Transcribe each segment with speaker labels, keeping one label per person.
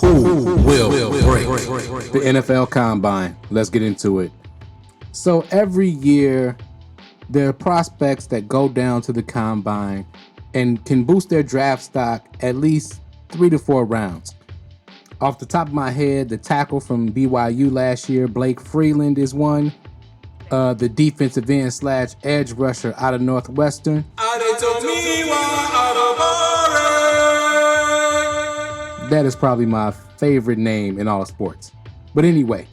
Speaker 1: Who will break? The NFL Combine. Let's get into it. So every year, there are prospects that go down to the Combine and can boost their draft stock at least 3 to 4 rounds. Off the top of my head, the tackle from BYU last year, Blake Freeland, is one. The defensive end / edge rusher out of Northwestern. That is probably my favorite name in all of sports. But anyway,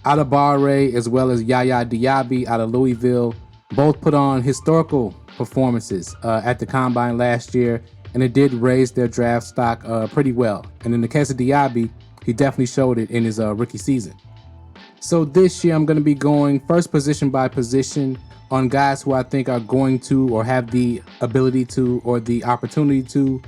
Speaker 1: Adebawore as well as Yaya Diaby out of Louisville both put on historical performances at the Combine last year, and it did raise their draft stock pretty well. And in the case of Diaby, he definitely showed it in his rookie season. So this year I'm going to be going first position by position on guys who I think are going to or have the ability to or the opportunity to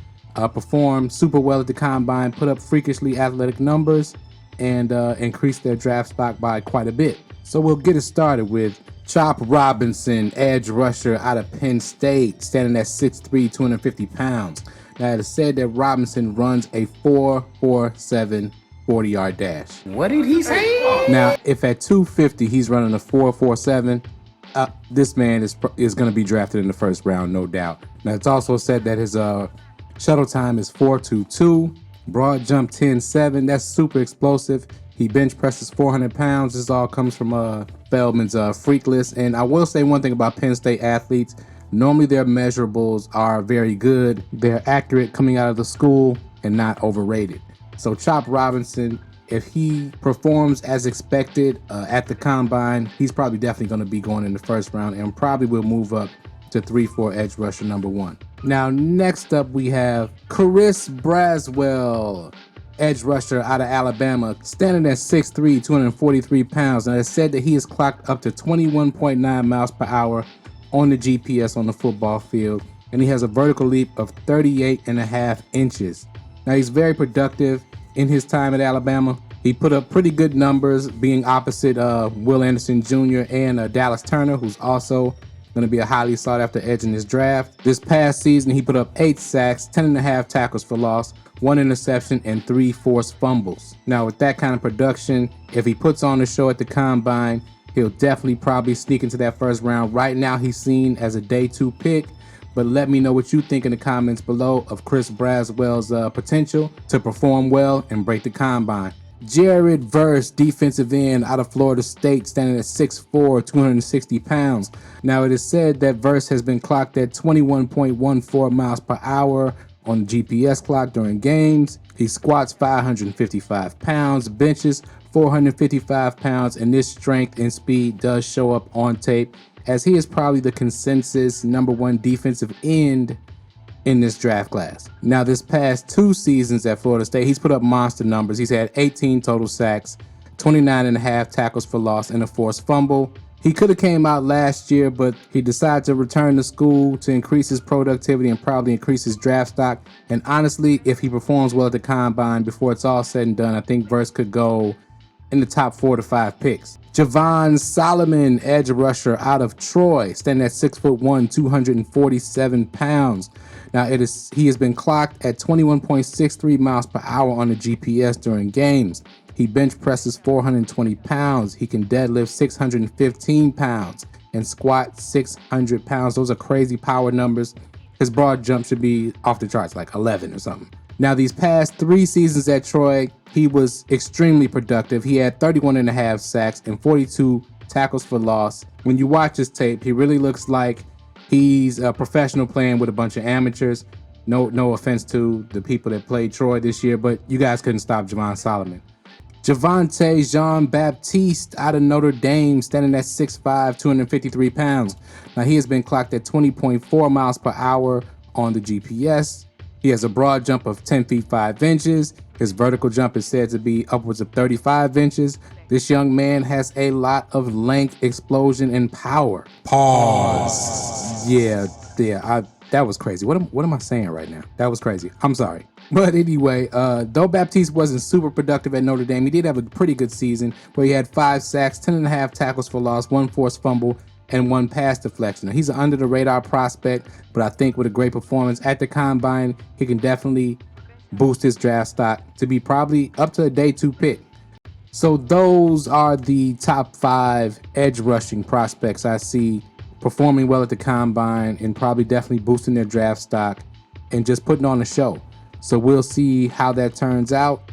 Speaker 1: perform super well at the Combine, put up freakishly athletic numbers, and increase their draft stock by quite a bit. So we'll get it started with Chop Robinson, edge rusher out of Penn State, standing at 6'3", 250 pounds. Now, it is said that Robinson runs a 4.47 40-yard dash.
Speaker 2: What did he say?
Speaker 1: Now, if at 250 he's running a 4.47, this man is going to be drafted in the first round, no doubt. Now, it's also said that his shuttle time is 4.22, broad jump 10.7. That's super explosive. He bench presses 400 pounds. This all comes from Feldman's freak list. And I will say one thing about Penn State athletes. Normally their measurables are very good. They're accurate coming out of the school and not overrated. So Chop Robinson, if he performs as expected at the Combine, he's probably definitely going to be going in the first round and probably will move up to 3-4 edge rusher number 1. Now, next up we have Chris Braswell, edge rusher out of Alabama, standing at 6'3", 243 pounds. Now, it's said that he has clocked up to 21.9 miles per hour on the GPS on the football field, and he has a vertical leap of 38.5 inches. Now, he's very productive in his time at Alabama. He put up pretty good numbers, being opposite Will Anderson Jr. and Dallas Turner, who's also going to be a highly sought after edge in this draft. This past season, he put up 8 sacks, 10.5 tackles for loss, 1 interception, and 3 forced fumbles. Now, with that kind of production, if he puts on the show at the Combine, he'll definitely probably sneak into that first round. Right now, he's seen as a day 2 pick, but let me know what you think in the comments below of Chris Braswell's potential to perform well and break the Combine. Jared Verse, defensive end out of Florida State, standing at 6'4", 260 pounds. Now, it is said that Verse has been clocked at 21.14 miles per hour on the GPS clock during games. He squats 555 pounds, benches 455 pounds, and this strength and speed does show up on tape, as he is probably the consensus number 1 defensive end in this draft class. Now, this past 2 seasons at Florida State, he's put up monster numbers. He's had 18 total sacks, 29.5 tackles for loss, and a forced fumble. He could have came out last year, but he decided to return to school to increase his productivity and probably increase his draft stock. And honestly, if he performs well at the Combine before it's all said and done, I think Verse could go in the top 4 to 5 picks. Javon Solomon, edge rusher out of Troy, standing at 6'1", 247 pounds. Now, he has been clocked at 21.63 miles per hour on the GPS during games. He bench presses 420 pounds. He can deadlift 615 pounds and squat 600 pounds. Those are crazy power numbers. His broad jump should be off the charts, like 11 or something. Now, these past 3 seasons at Troy, he was extremely productive. He had 31.5 sacks and 42 tackles for loss. When you watch his tape, he really looks like he's a professional playing with a bunch of amateurs. No offense to the people that played Troy this year, but you guys couldn't stop Javon Solomon. Javante Jeanbaptist out of Notre Dame, standing at 6'5", 253 pounds. Now, he has been clocked at 20.4 miles per hour on the GPS. He has a broad jump of 10 feet 5 inches. His vertical jump is said to be upwards of 35 inches. This young man has a lot of length, explosion, and power.
Speaker 2: Pause.
Speaker 1: Yeah, that was crazy. What am I saying right now? That was crazy. I'm sorry. But anyway, though Baptiste wasn't super productive at Notre Dame, he did have a pretty good season where he had 5 sacks, 10.5 tackles for loss, 1 forced fumble, and 1 pass deflection. Now, he's an under-the-radar prospect, but I think with a great performance at the Combine, he can definitely boost his draft stock to be probably up to a day 2 pick. So those are the top 5 edge rushing prospects I see performing well at the combine and probably definitely boosting their draft stock and just putting on a show. So we'll see how that turns out.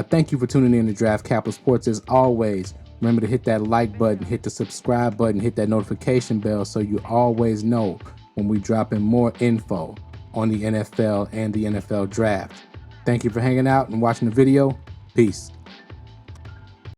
Speaker 1: Thank you for tuning in to Draft Capital Sports. As always, remember to hit that like button, hit the subscribe button, hit that notification bell so you always know when we drop in more info on the NFL and the NFL draft. Thank you for hanging out and watching the video. Peace.